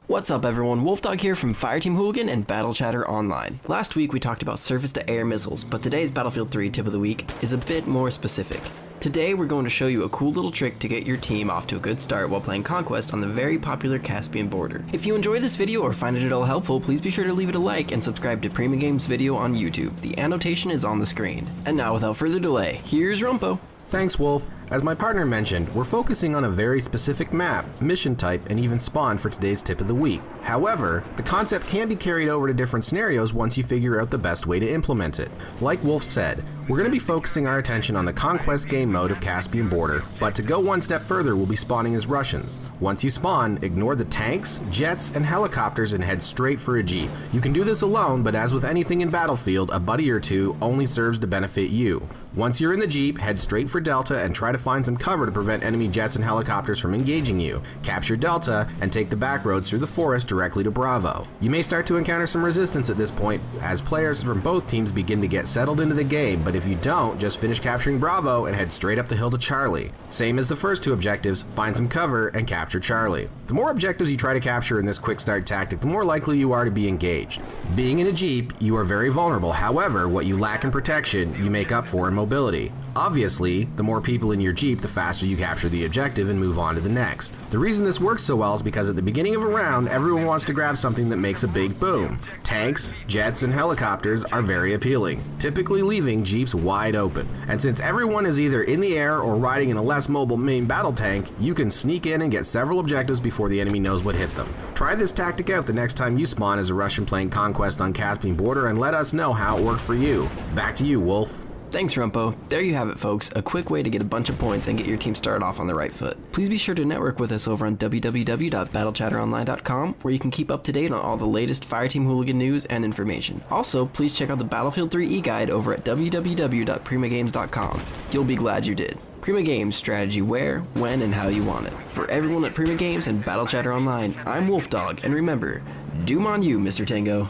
What's up everyone, Wolfdog here from Fireteam Hooligan and Battle Chatter Online. Last week we talked about surface-to-air missiles, but today's Battlefield 3 tip of the week is a bit more specific. Today we're going to show you a cool little trick to get your team off to a good start while playing Conquest on the very popular Caspian Border. If you enjoyed this video or find it at all helpful, please be sure to leave it a like and subscribe to Prima Games video on YouTube. The annotation is on the screen. And now without further delay, here's Rumpo. Thanks, Wolf. As my partner mentioned, we're focusing on a very specific map, mission type, and even spawn for today's tip of the week. However, the concept can be carried over to different scenarios once you figure out the best way to implement it. Like Wolf said, we're going to be focusing our attention on the Conquest game mode of Caspian Border, but to go one step further, we'll be spawning as Russians. Once you spawn, ignore the tanks, jets, and helicopters and head straight for a jeep. You can do this alone, but as with anything in Battlefield, a buddy or two only serves to benefit you. Once you're in the jeep, head straight for Delta and try to find some cover to prevent enemy jets and helicopters from engaging you. Capture Delta and take the back roads through the forest directly to Bravo. You may start to encounter some resistance at this point as players from both teams begin to get settled into the game, but if you don't, just finish capturing Bravo and head straight up the hill to Charlie. Same as the first two objectives, find some cover and capture Charlie. The more objectives you try to capture in this quick start tactic, the more likely you are to be engaged. Being in a jeep, you are very vulnerable. However, what you lack in protection, you make up for in mobility. Obviously, the more people in your jeep, the faster you capture the objective and move on to the next. The reason this works so well is because at the beginning of a round, everyone wants to grab something that makes a big boom. Tanks, jets, and helicopters are very appealing, typically leaving jeeps wide open. And since everyone is either in the air or riding in a less mobile main battle tank, you can sneak in and get several objectives before the enemy knows what hit them. Try this tactic out the next time you spawn as a Russian playing Conquest on Caspian Border and let us know how it worked for you. Back to you, Wolf. Thanks Rumpo. There you have it folks, a quick way to get a bunch of points and get your team started off on the right foot. Please be sure to network with us over on www.battlechatteronline.com where you can keep up to date on all the latest Fireteam Hooligan news and information. Also, please check out the Battlefield 3 eGuide over at www.primagames.com. You'll be glad you did. Prima Games, strategy where, when, and how you want it. For everyone at Prima Games and Battle Chatter Online, I'm Wolfdog, and remember, doom on you, Mr. Tango.